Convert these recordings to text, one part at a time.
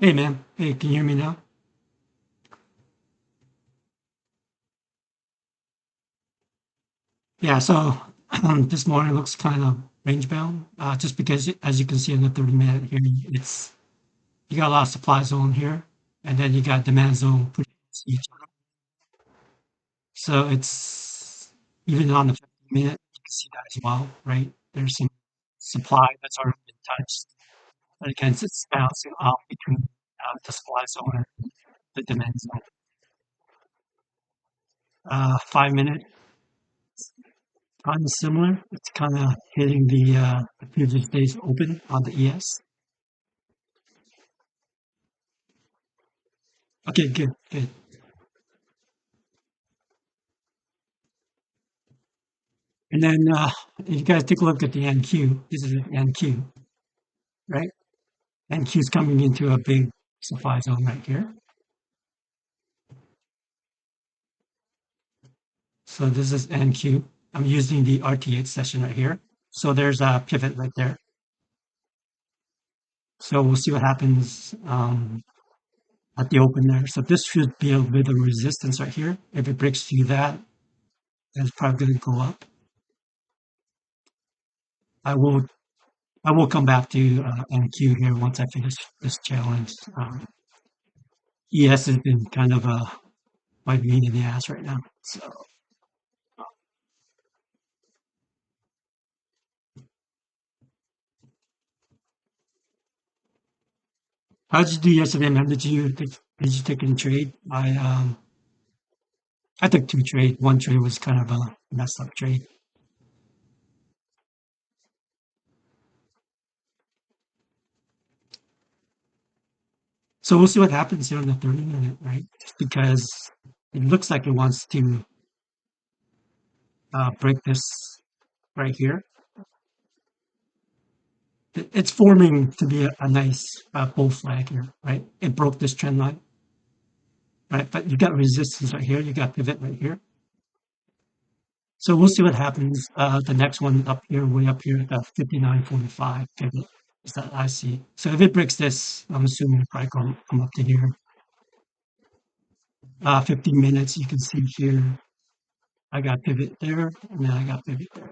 Hey man, hey, can you hear me now? Yeah, so this morning looks kind of range bound, just because as you can see in the 30-minute here, it's you got a lot of supply zone here, and then you got demand zone pretty close to each other. So it's even on the 15-minute, you can see that as well, right? There's some supply that's already been touched, but again, it's bouncing off between the supply zone and the demand zone. 5 minute, kind of similar. It's kind of hitting the previous day's open on the ES. Okay, good, good. And then you guys take a look at the NQ. This is an NQ, right? NQ is coming into a big supply zone right here. So this is NQ. I'm using the RT8 session right here. So there's a pivot right there. So we'll see what happens at the open there. So this should be a bit of resistance right here. If it breaks through that, then it's probably going to go up. I will I will come back to NQ here once I finish this challenge. ES has been kind of a my pain in the ass right now. So how did you do yesterday, man? Did you take any trade? I took two trade. One trade was kind of a messed up trade. So we'll see what happens here in the 30-minute, right? Because it looks like it wants to break this right here. It's forming to be a nice bull flag here, right? It broke this trend line, right? But you got resistance right here. You got pivot right here. So we'll see what happens. The next one up here, way up here, the 59.45 pivot is that I see. So if it breaks this, I'm assuming it probably come up to here. 15 minutes, you can see here, I got pivot there, and then I got pivot there.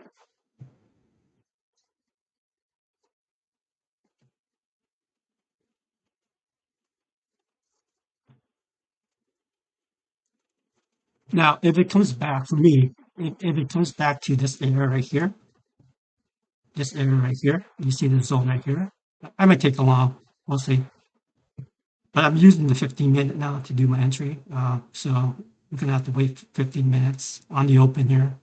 Now, if it comes back for me, if it comes back to this area right here, this area right here, you see the zone right here, I might take the long, we'll see. But I'm using the 15-minute now to do my entry. So I'm gonna have to wait 15 minutes on the open here.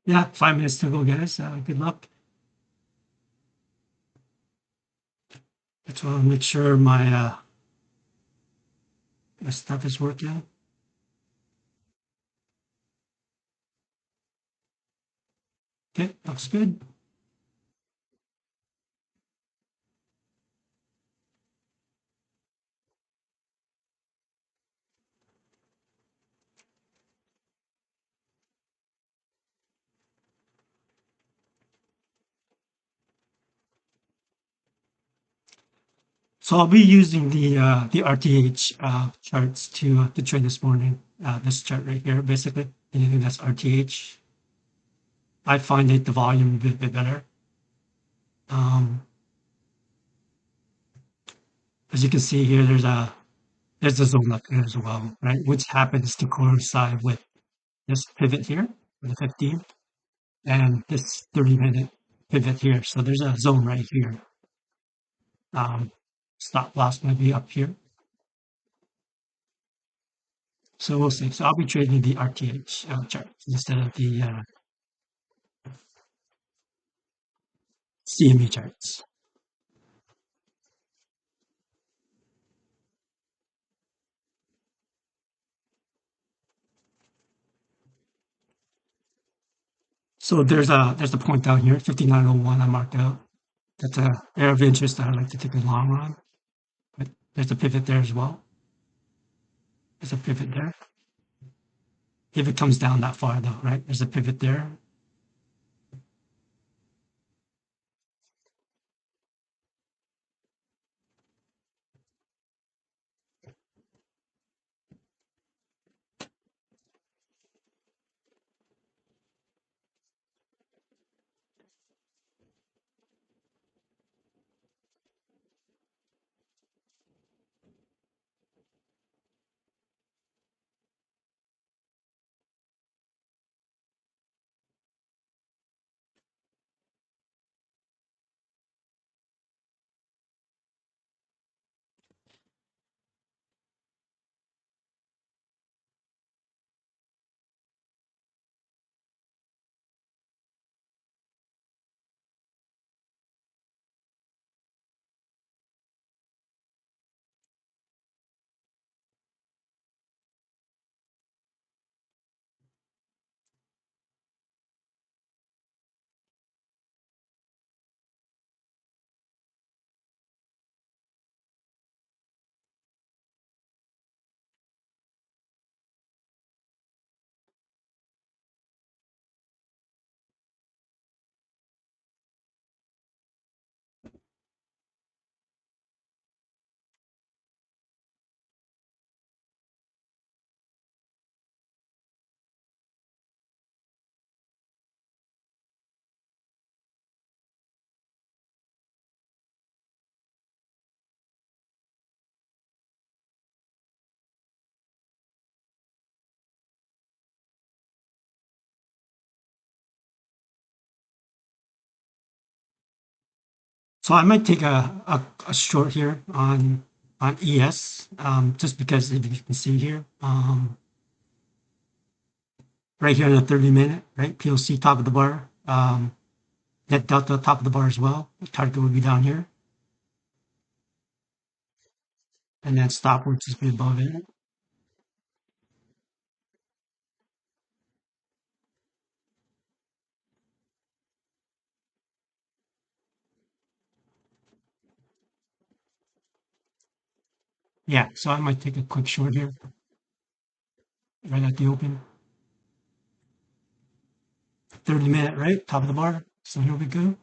Yeah, 5 minutes to go, guys. Good luck. Just want to make sure my stuff is working. Okay, looks good. So I'll be using the RTH charts to trade this morning. This chart right here, basically anything that's RTH, I find it the volume a bit better. Um, as you can see here, there's a zone up here as well, right? Which happens to coincide with this pivot here, the 15, and this 30-minute pivot here. So there's a zone right here. Stop loss might be up here. So we'll see. So I'll be trading the RTH chart instead of the CME charts. So there's a point down here, 5901 I marked out. That's a area of interest that I'd like to take a long run. But there's a pivot there as well. There's a pivot there. If it comes down that far though, right? There's a pivot there. So I might take a short here on ES, just because if you can see here, right here in the 30 minute, right? POC top of the bar, net delta top of the bar as well. The target would be down here, and then stop would just be above it. Yeah, so I might take a quick short here, right at the open. 30 minute, right? Top of the bar. So here we go.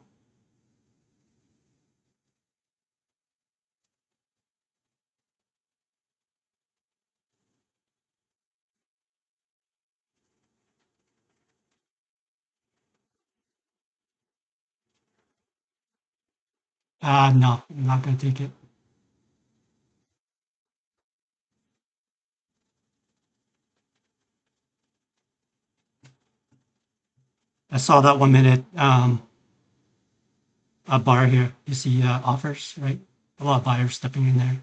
No, I'm not gonna take it. I saw that 1 minute a bar here. You see offers, right? A lot of buyers stepping in there.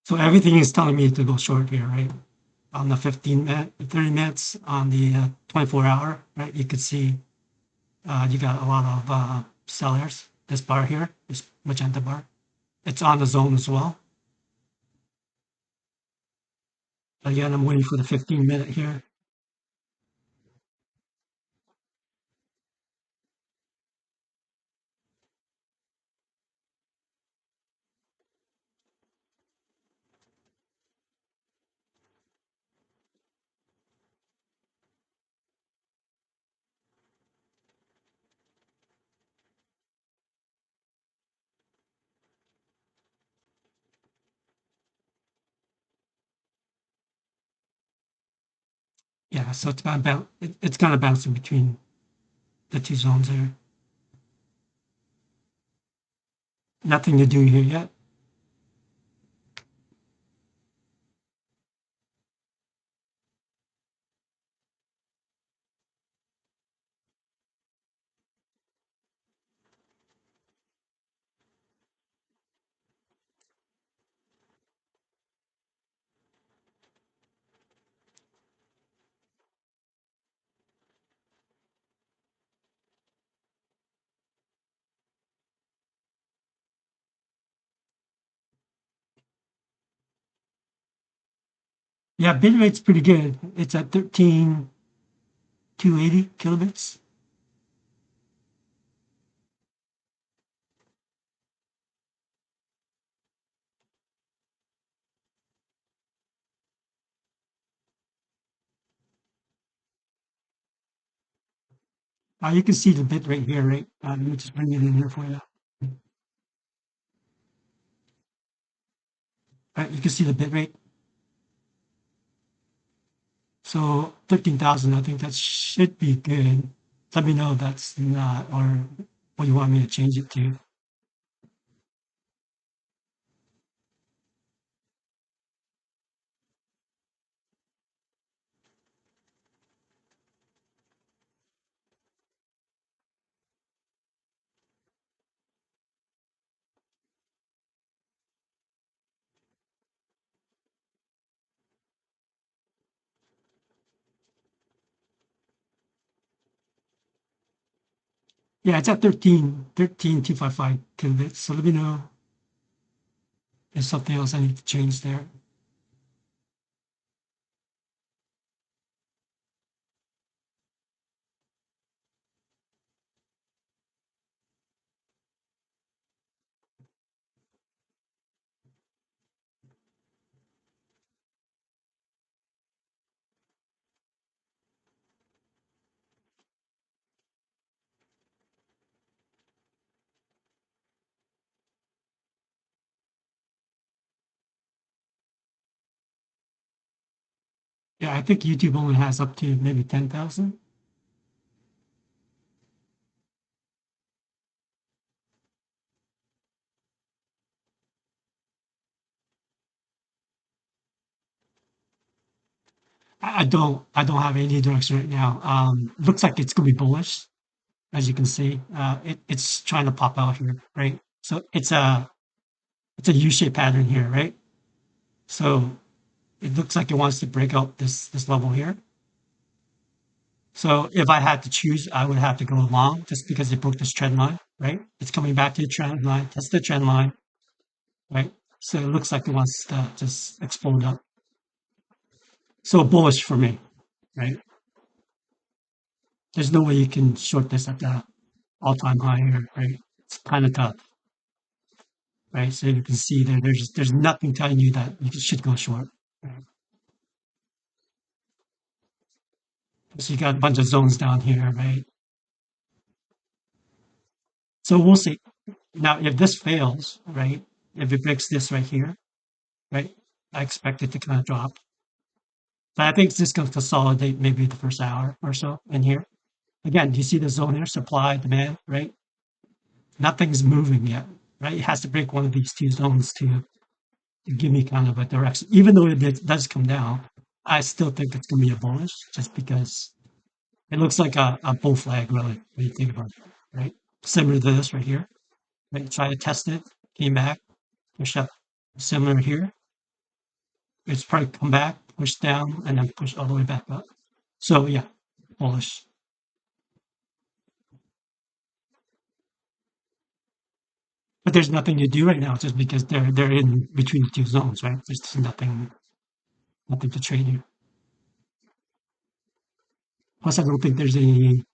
So everything is telling me to go short here, right? On the 15 minute, 30 minutes, on the 24 hour, right? You could see you got a lot of sellers. This bar here, this magenta bar, it's on the zone as well. Again, I'm waiting for the 15 minute here. Yeah, so it's kind of bouncing between the two zones there. Nothing to do here yet. Yeah, bit rate's pretty good. It's at 13,280 kilobits. You can see the bit rate here, right? Let me just bring it in here for you. You can see the bit rate. So 13,000, I think that should be good. Let me know if that's not, or what you want me to change it to. Yeah, it's at 13,255 kilobits. So let me know if something else I need to change there. Yeah, I think YouTube only has up to maybe 10,000. I don't have any direction right now. Looks like it's gonna be bullish, as you can see. It's trying to pop out here, right? So it's a U-shaped pattern here, right? So it looks like it wants to break out this level here. So if I had to choose, I would have to go long just because it broke this trend line, right? It's coming back to the trend line. That's the trend line, right? So it looks like it wants to just explode up. So bullish for me, right? There's no way you can short this at the all-time high here, right? It's kind of tough, right? So you can see there's nothing telling you that you should go short. Right? So you got a bunch of zones down here, right? So we'll see. Now, if this fails, right? If it breaks this right here, right? I expect it to kind of drop. But I think it's just going to consolidate maybe the first hour or so in here. Again, do you see the zone here? Supply, demand, right? Nothing's moving yet, right? It has to break one of these two zones to give me kind of a direction. Even though does come down, I still think it's going to be a bullish just because it looks like a bull flag, really, when you think about it, right? Similar to this right here, right? Try to test it, came back, push up. Similar here, it's probably come back, push down, and then push all the way back up. So yeah, bullish. But there's nothing to do right now just because they're in between the two zones, right? There's just nothing to trade here. Plus, I don't think there's any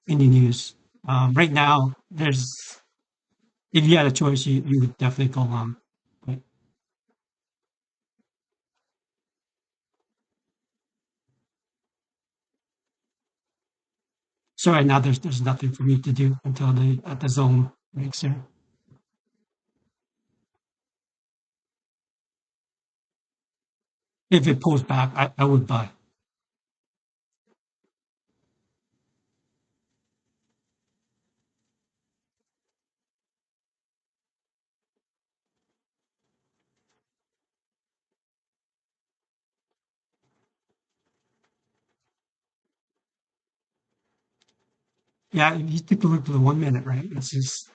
news. Right now, there's if you had a choice, you would definitely go long. But so right now, there's nothing for me to do until the zone breaks here. If it pulls back, I would buy. Yeah, if you take a look at the 1 minute, right? It's just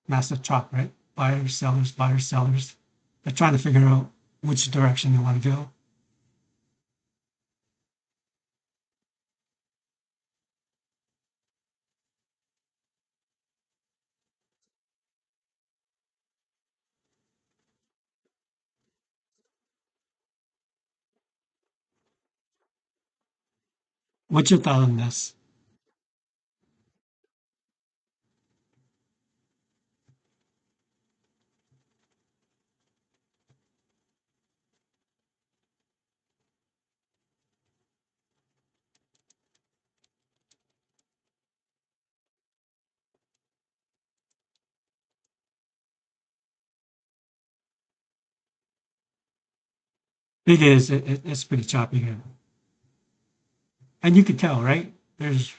massive chop, right? Buyers, sellers. They're trying to figure out which direction they want to go. What's your thought on this? It is. It's pretty choppy here, and you can tell, right? There's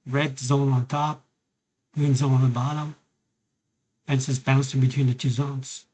red zone on top, green zone on the bottom, and it's just bouncing between the two zones.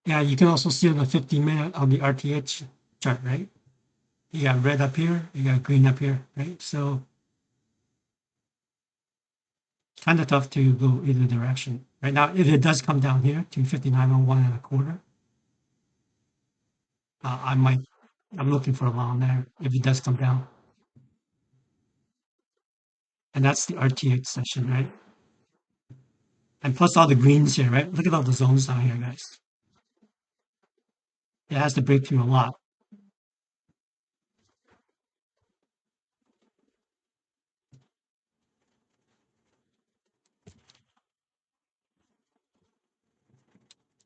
Yeah, you can also see on the 15 minute on the RTH chart, right? You got red up here, you got green up here, right? So kind of tough to go either direction. Right now, if it does come down here to 59.01 and a quarter, I might, I'm looking for a long there if it does come down. And that's the RTH session, right? And plus all the greens here, right? Look at all the zones down here, guys. It has to break through a lot.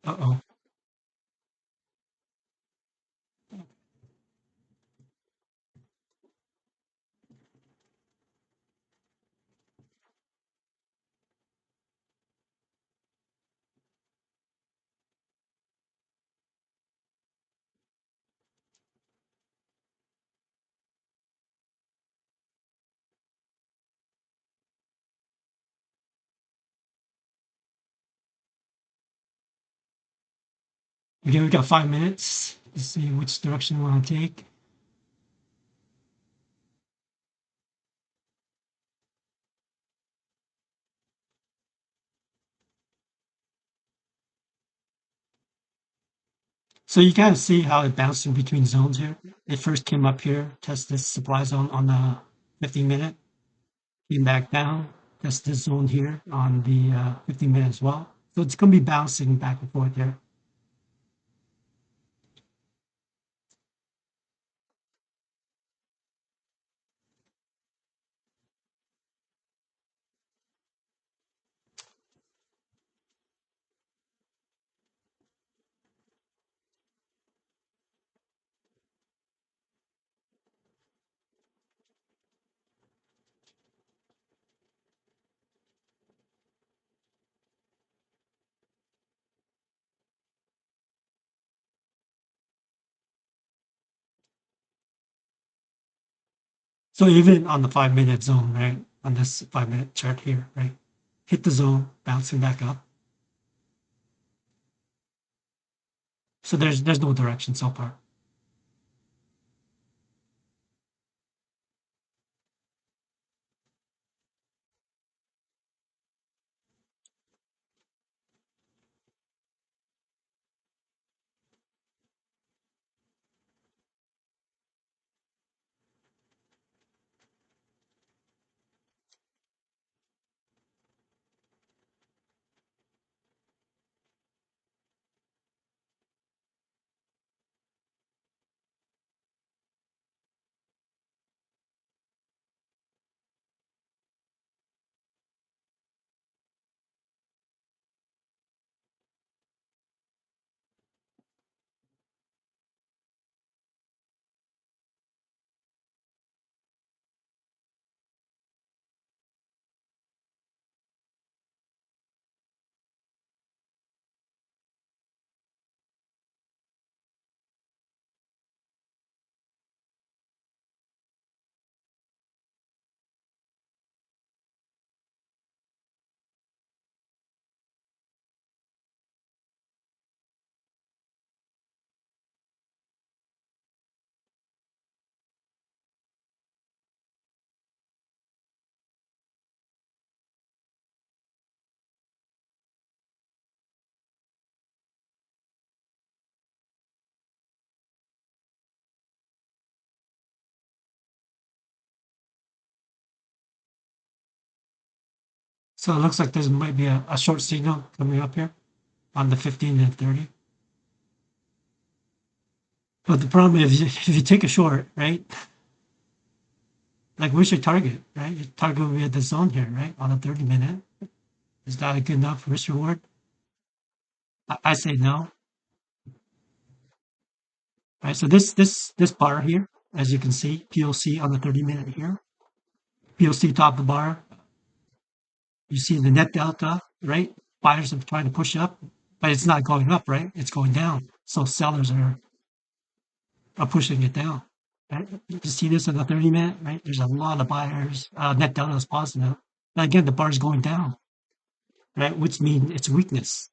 Uh-oh. Okay, we got 5 minutes to see which direction we want to take. So you kind of see how it bounced in between zones here. It first came up here, test this supply zone on the 15 minute, came back down, test this zone here on the 15 minute as well. So it's going to be bouncing back and forth here. So even on the 5 minute zone, right, on this 5 minute chart here, right, hit the zone, bouncing back up. So there's no direction so far. So it looks like there might be a short signal coming up here on the 15 and 30. But the problem is if you take a short, right? Like where's your target, right? Your target will be at the zone here, right? On a 30-minute. Is that a good enough risk reward? I say no. Right. So this bar here, as you can see, POC on the 30-minute here. POC top of the bar. You see the net delta, right? Buyers are trying to push up, but it's not going up, right? It's going down. So sellers are pushing it down. Right? You see this in the 30-minute, right? There's a lot of buyers. Net delta is positive. But again, the bar is going down, right? Which means it's weakness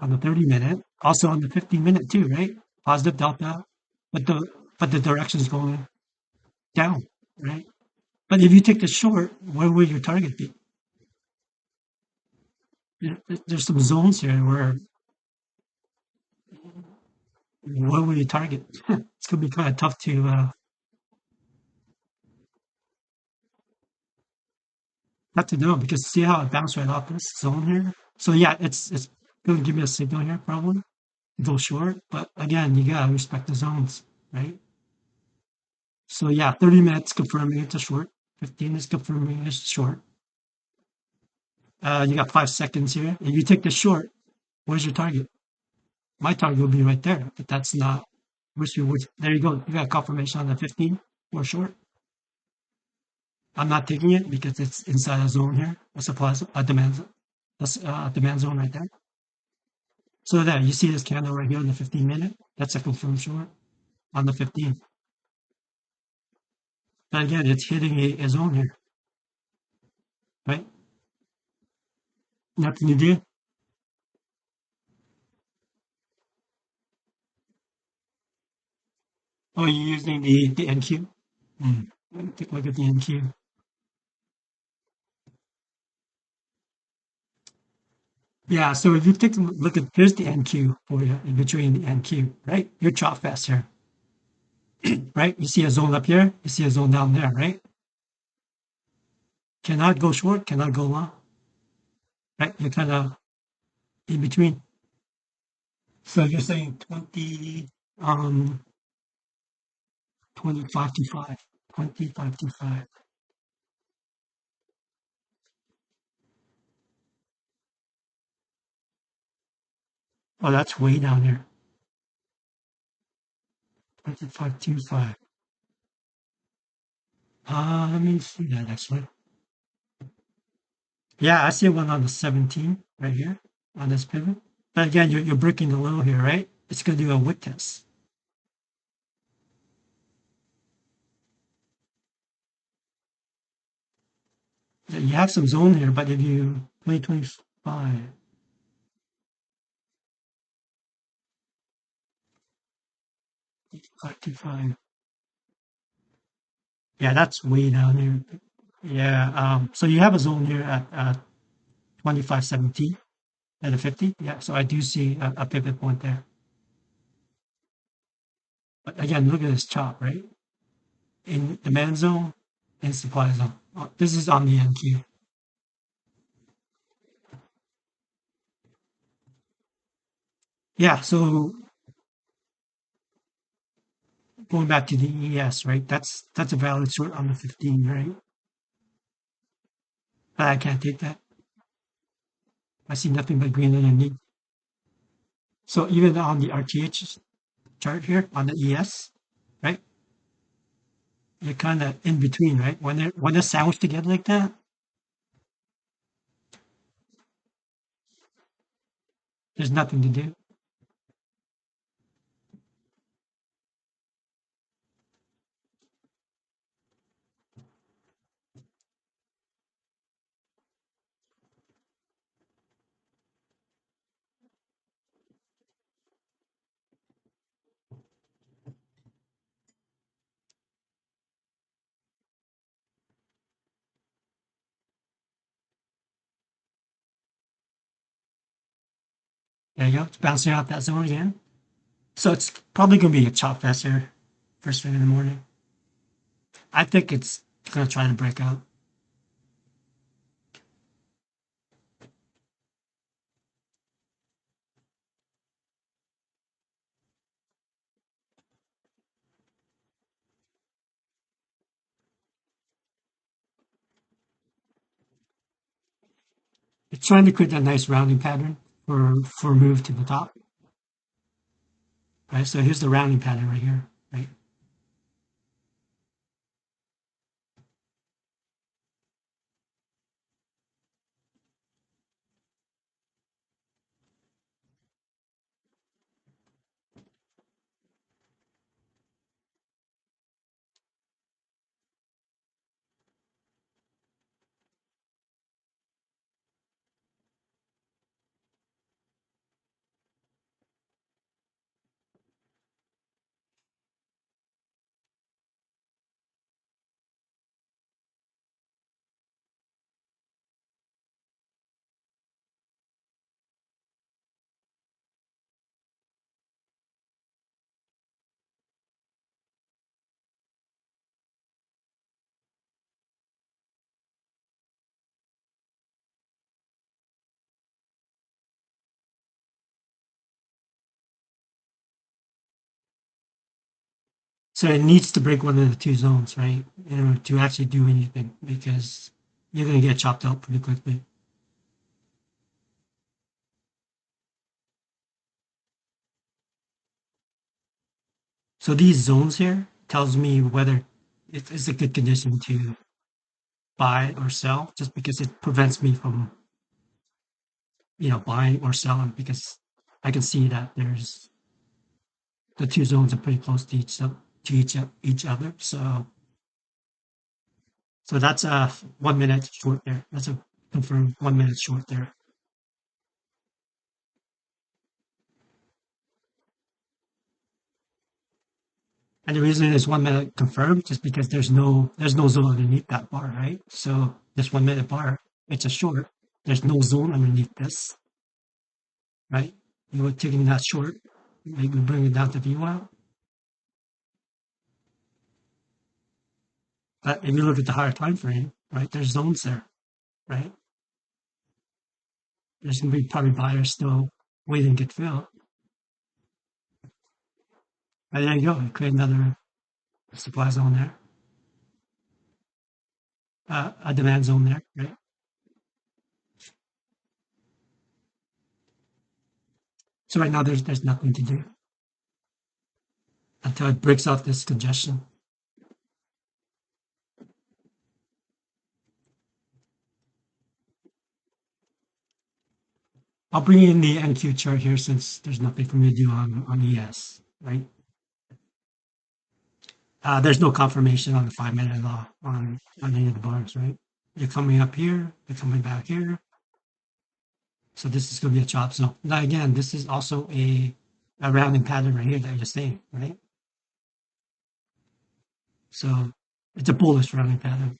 on the 30-minute. Also on the 15-minute too, right? Positive delta, but the direction is going down, right? But if you take the short, where will your target be? There's some zones here where will you target? It's gonna be kind of tough to know because see how it bounced right off this zone here. So yeah, it's gonna give me a signal here probably go short, but again, you gotta respect the zones, right? So yeah, 30 minutes confirming it's a short, 15 is confirming it's short. You got 5 seconds here. If you take the short, where's your target? My target will be right there, but that's not which there you go. You got confirmation on the 15 or short. I'm not taking it because it's inside a zone here, a supply a demand that's a demand zone right there. So there you see this candle right here on the 15-minute. That's a confirmed short on the 15. But again, it's hitting a zone here, right? Nothing to do. Oh, you're using the NQ? Hmm. Let me take a look at the NQ. Yeah, so if you take a look at here's the NQ for you in between the NQ, right? Your chop fast here, right? You see a zone up here, you see a zone down there, right? Cannot go short, cannot go long, right? You're kind of in between. So you're saying 25 to 5, 25 to 5. Oh, that's way down there. 25 to 5. Let me see that actually. Yeah, I see one on the 17 right here on this pivot. But again, you're breaking the low here, right? It's going to do a wick test. Yeah, you have some zone here, but if you 2025, 525, yeah, that's way down here. Yeah, so you have a zone here at 2517 at a 50. Yeah, so I do see a pivot point there. But again, look at this chop, right? In demand zone and supply zone. This is on the NQ. Yeah, so going back to the ES, right? That's a valid short on the 15, right? But I can't take that. I see nothing but green underneath. So even on the RTH chart here on the ES, right? You're kind of in between, right? When they're sandwiched together like that, there's nothing to do. There you go. It's bouncing off that zone again. So it's probably going to be a chop fest here first thing in the morning. I think it's going to try to break out. It's trying to create that nice rounding pattern for move to the top, right? So here's the rounding pattern right here, right? So it needs to break one of the two zones, right? In order to actually do anything, because you're going to get chopped out pretty quickly. So these zones here tells me whether it is a good condition to buy or sell, just because it prevents me from, buying or selling, because I can see that there's the two zones are pretty close to each other. So that's a 1 minute short there. That's a confirmed 1 minute short there. And the reason it's 1 minute confirmed just because there's no zone underneath that bar, right? So this 1 minute bar, it's a short. There's no zone underneath this, right? You were taking that short, maybe bring it down to VWAP. But if you look at the higher time frame, right, there's zones there, right? There's gonna be probably buyers still waiting to get filled. And there you go, you create another supply zone there, a demand zone there, right? So right now there's nothing to do until it breaks out this congestion. I'll bring in the NQ chart here since there's nothing for me to do on ES, right? There's no confirmation on the 5 minute law on any of the bars, right? You're coming up here, you're coming back here. So this is going to be a chop zone. Now again, this is also a rounding pattern right here that you're seeing, right? So it's a bullish rounding pattern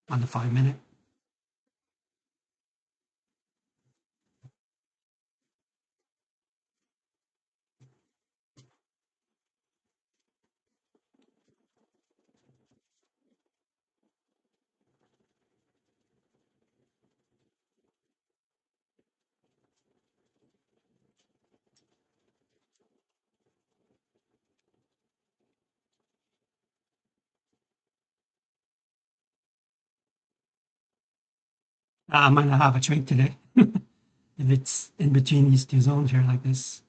on the 5 minute. I might not have a trade today if it's in between these two zones here like this.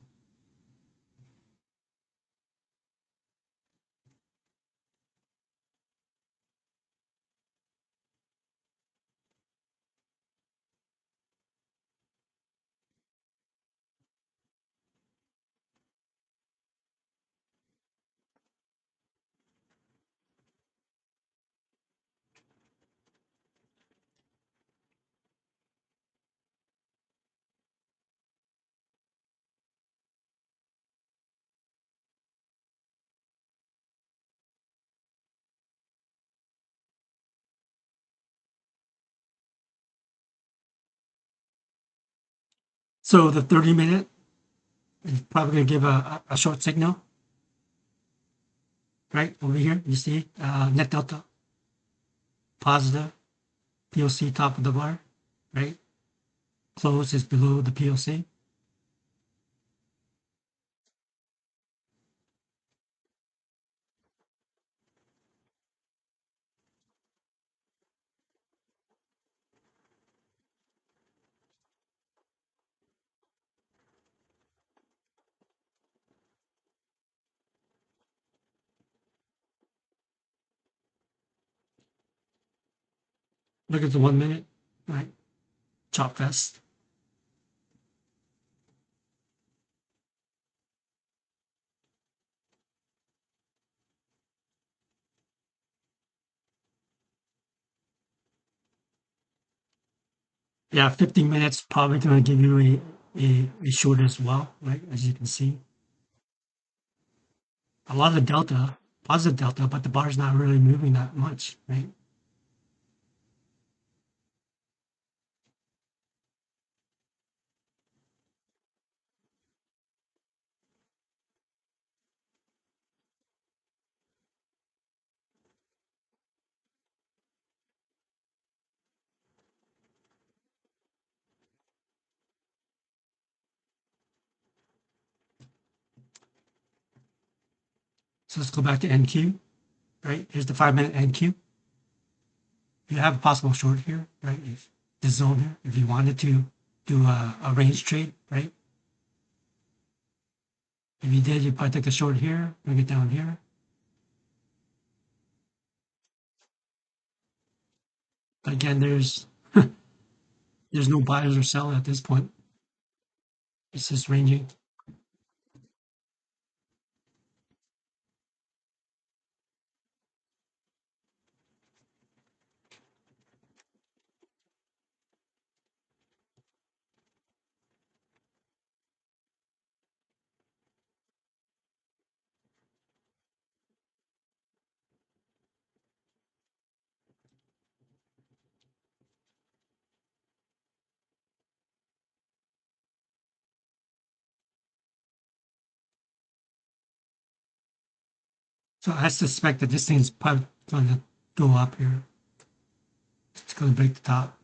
So the 30 minute is probably going to give a short signal, right? Over here, you see net delta positive, POC top of the bar, right? Close is below the POC. Look at the 1 minute, right? Chop fest. Yeah, 15 minutes probably going to give you a short as well, right? As you can see, a lot of delta, positive delta, but the bar's not really moving that much, right? So let's go back to NQ, right? Here's the 5 minute NQ. You have a possible short here, right? If this zone here, if you wanted to do a range trade, right? If you did, you probably take a short here, bring it down here. But again, there's no buyers or sellers at this point. It's just ranging. So I suspect that this thing's probably going to go up here. It's going to break the top.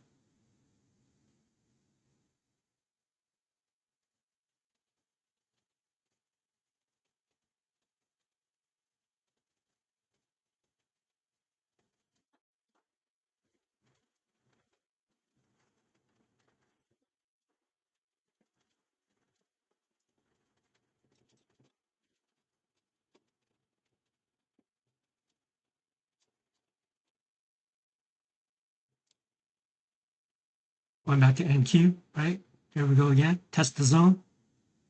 Going back to NQ, right? Here we go again. Test the zone,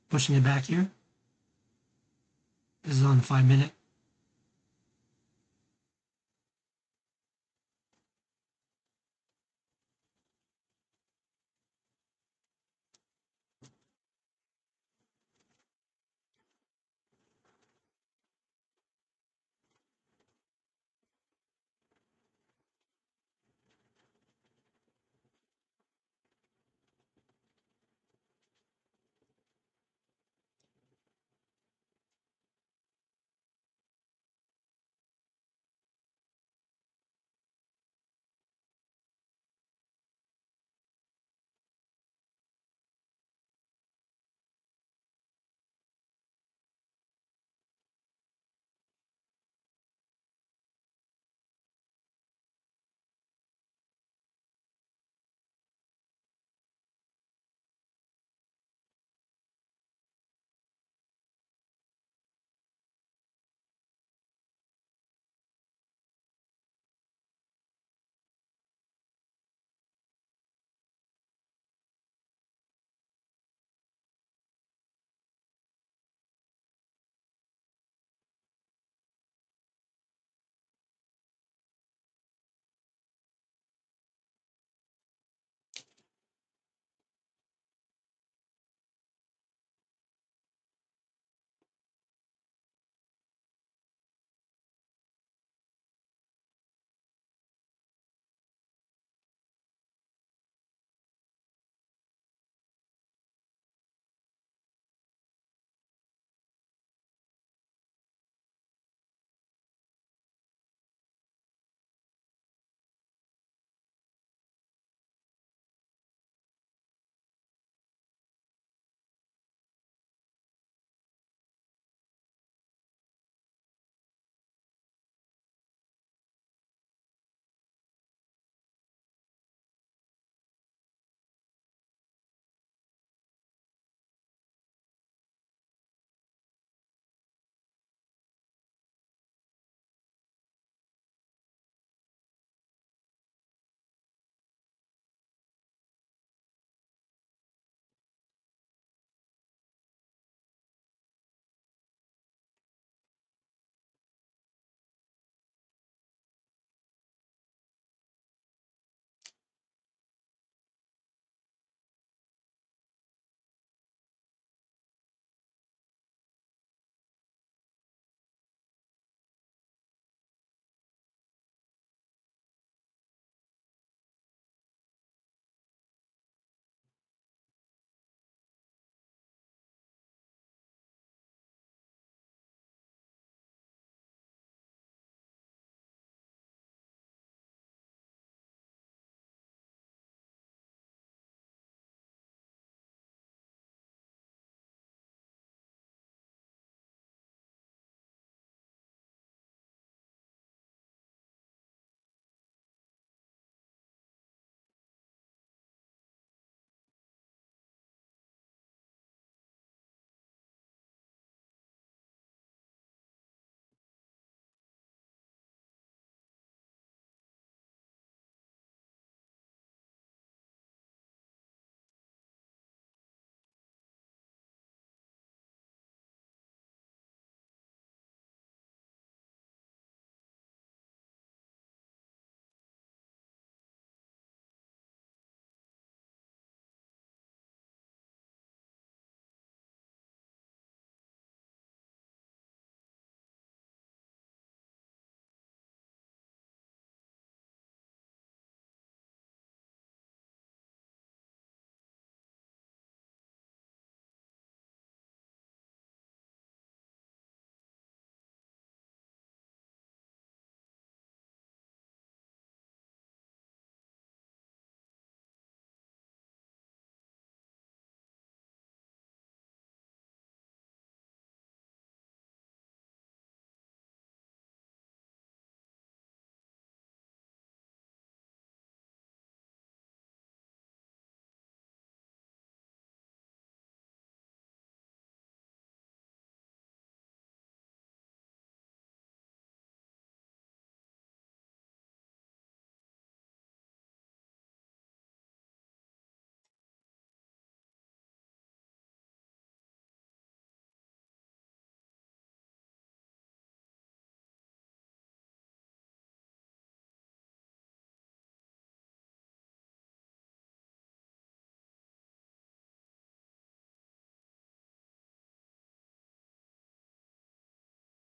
pushing it back here. This is on the 5 minute.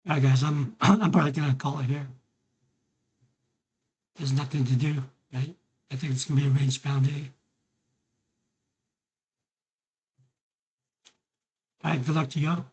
All right, guys, I'm probably gonna call it here. There's nothing to do, right? I think it's gonna be a range bound day. All right, good luck to you.